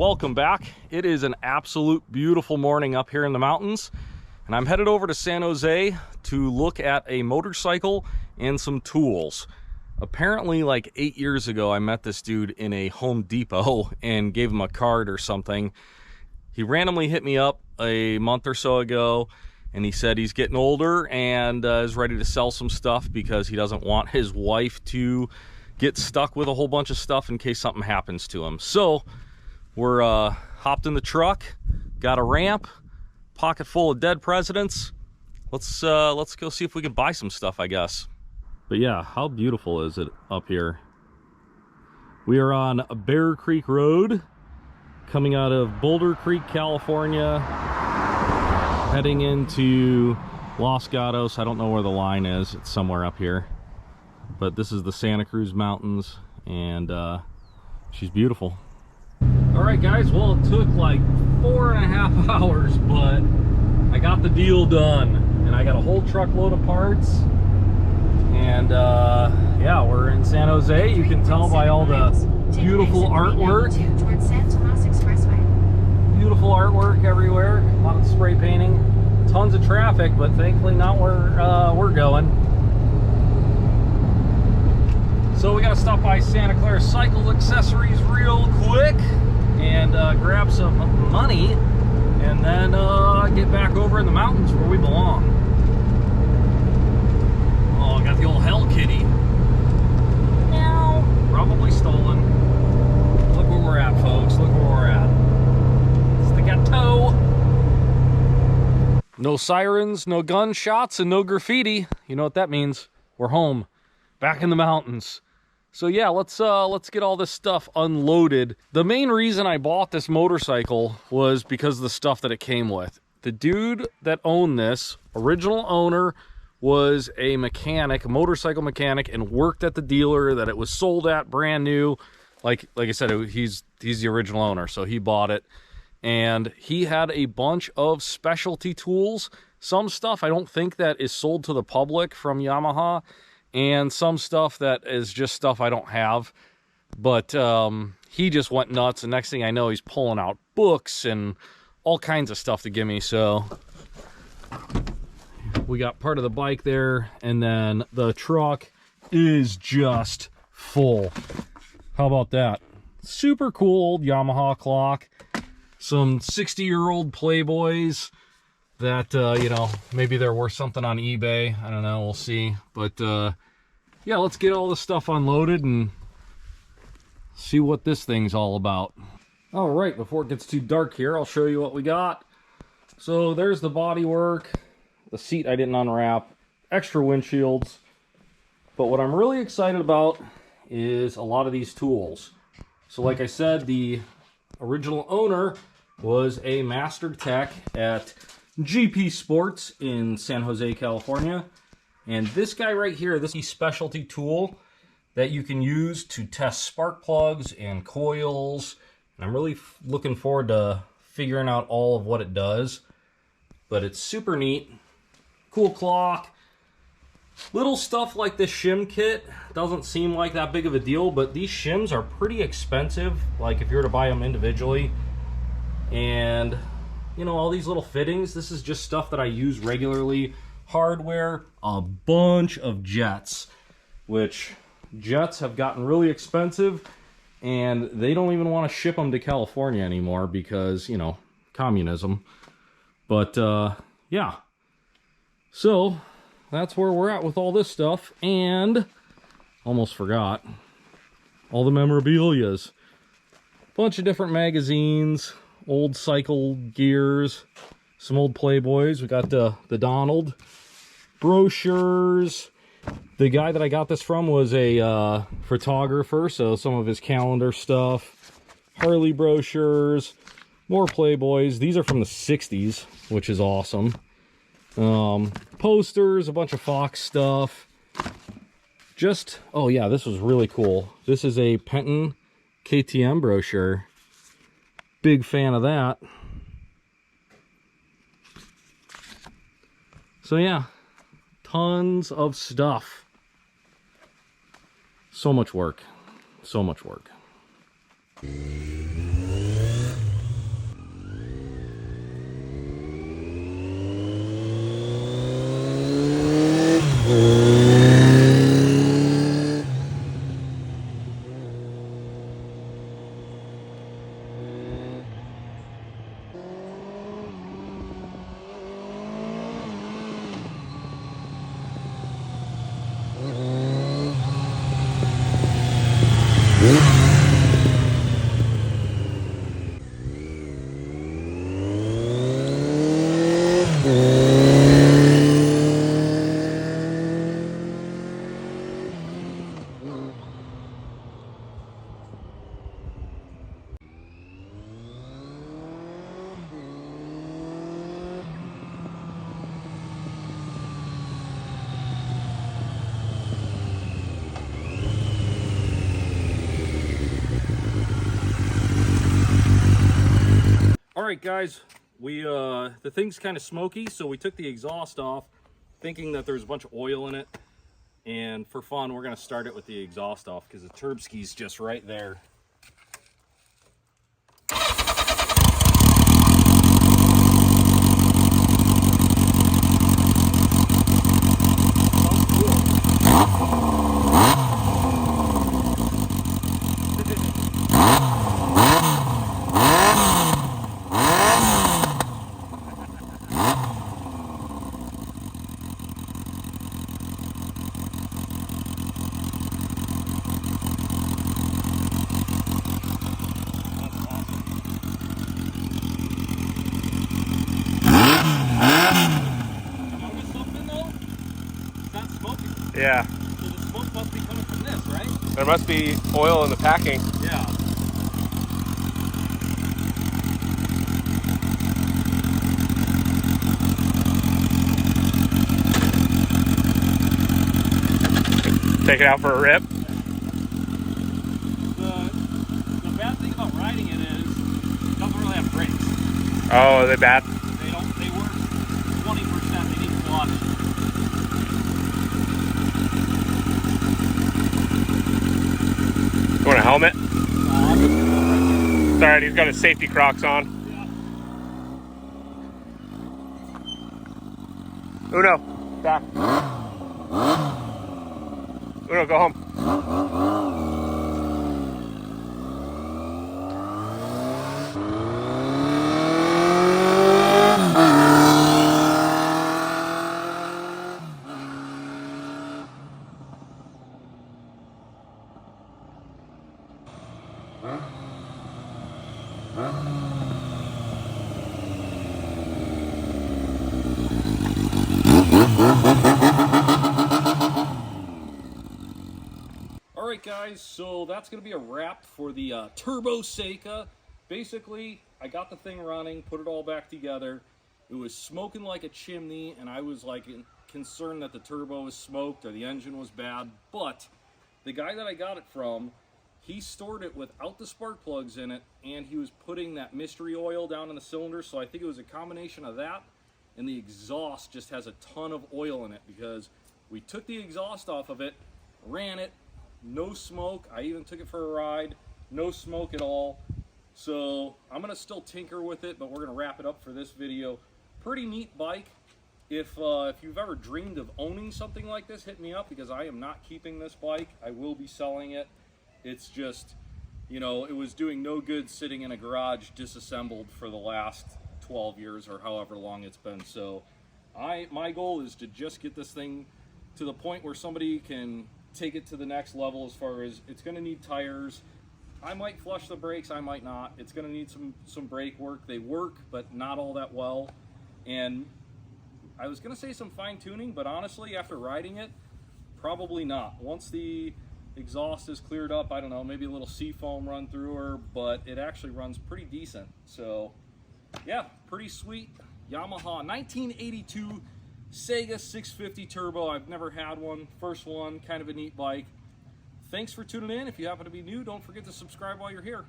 Welcome back. It is an absolute beautiful morning up here in the mountains, and I'm headed over to San Jose to look at a motorcycle and some tools. Apparently, like 8 years ago, I met this dude in a Home Depot and gave him a card or something. He randomly hit me up a month or so ago, and he said he's getting older and is ready to sell some stuff because he doesn't want his wife to get stuck with a whole bunch of stuff in case something happens to him. So we're hopped in the truck, got a ramp, pocket full of dead presidents. Let's go see if we can buy some stuff, I guess. But yeah, how beautiful is it up here? We are on Bear Creek Road, coming out of Boulder Creek, California, heading into Los Gatos. I don't know where the line is. It's somewhere up here. But this is the Santa Cruz Mountains, and she's beautiful. All right, guys, well, it took like 4.5 hours, but I got the deal done, and I got a whole truckload of parts. And yeah, we're in San Jose. You can tell by all the beautiful artwork. Beautiful artwork everywhere. A lot of spray painting. Tons of traffic, but thankfully not where we're going. So we got to stop by Santa Clara Cycle Accessories real quick and grab some money, and then get back over in the mountains where we belong. Oh, I got the old Hell Kitty. Meow. Probably stolen. Look where we're at, folks. Look where we're at. It's the ghetto. No sirens, no gunshots, and no graffiti. You know what that means. We're home. Back in the mountains. So yeah, let's get all this stuff unloaded. The main reason I bought this motorcycle was because of the stuff that it came with. The dude that owned this, original owner, was a mechanic, a motorcycle mechanic, and worked at the dealer that it was sold at, brand new. Like I said, he's the original owner, so he bought it. And he had a bunch of specialty tools. Some stuff I don't think that is sold to the public from Yamaha, and some stuff that is just stuff I don't have. But he just went nuts, and next thing I know, he's pulling out books and all kinds of stuff to give me. So we got part of the bike there, and then the truck is just full. How about that? Super cool old Yamaha clock. Some 60-year-old Playboys that, you know, maybe they're worth something on eBay. I don't know, we'll see. But, yeah, let's get all this stuff unloaded and see what this thing's all about. All right, before it gets too dark here, I'll show you what we got. So there's the body work. The seat I didn't unwrap. Extra windshields. But what I'm really excited about is a lot of these tools. So like I said, the original owner was a master tech at GP Sports in San Jose, California. And this guy right here, this is a specialty tool that you can use to test spark plugs and coils. And I'm really looking forward to figuring out all of what it does. But it's super neat. Cool clock. Little stuff like this shim kit doesn't seem like that big of a deal, but these shims are pretty expensive, like if you were to buy them individually. And you know, all these little fittings, this is just stuff that I use regularly. Hardware, a bunch of jets, which jets have gotten really expensive, and they don't even want to ship them to California anymore because, you know, communism. But yeah, so that's where we're at with all this stuff. And almost forgot, all the memorabilias, bunch of different magazines, old cycle gears, some old Playboys. We got the Donald, brochures. The guy that I got this from was a photographer, so some of his calendar stuff, Harley brochures, more Playboys. These are from the 60s, which is awesome. Posters, a bunch of Fox stuff. Just, oh yeah, this was really cool. This is a Penton KTM brochure. Big fan of that. So yeah, tons of stuff. So much work. So much work. All right, guys, the thing's kind of smoky, so we took the exhaust off, thinking that there's a bunch of oil in it. And for fun, we're gonna start it with the exhaust off because the turb ski's just right there. Yeah. So the smoke must be coming from this, right? There must be oil in the packing. Yeah. Take it out for a rip. The bad thing about riding it is it doesn't really have brakes. Oh, are they bad? They work 20%, they need clutch. You want a helmet? It's alright, he's got his safety Crocs on. Yeah. Uno, back. Uno, go home. Alright guys, so that's going to be a wrap for the Turbo Seca. Basically, I got the thing running, put it all back together. It was smoking like a chimney, and I was like concerned that the turbo was smoked or the engine was bad. But the guy that I got it from, he stored it without the spark plugs in it, and he was putting that mystery oil down in the cylinder. So I think it was a combination of that, and the exhaust just has a ton of oil in it because we took the exhaust off of it, ran it, no smoke. I even took it for a ride, no smoke at all. So I'm gonna still tinker with it, but we're gonna wrap it up for this video. Pretty neat bike. If you've ever dreamed of owning something like this, hit me up because I am not keeping this bike. I will be selling it. It's just, you know, it was doing no good sitting in a garage disassembled for the last 12 years or however long it's been. So my goal is to just get this thing to the point where somebody can take it to the next level. As far as it's going to need tires, I might flush the brakes, I might not. It's going to need some brake work. They work, but not all that well. And I was going to say some fine tuning, but honestly, after riding it, probably not. Once the exhaust is cleared up, I don't know, maybe a little seafoam run through her, but it actually runs pretty decent. So yeah, pretty sweet Yamaha 1982 Seca 650 Turbo. I've never had one. First one, kind of a neat bike. Thanks for tuning in. If you happen to be new, don't forget to subscribe while you're here.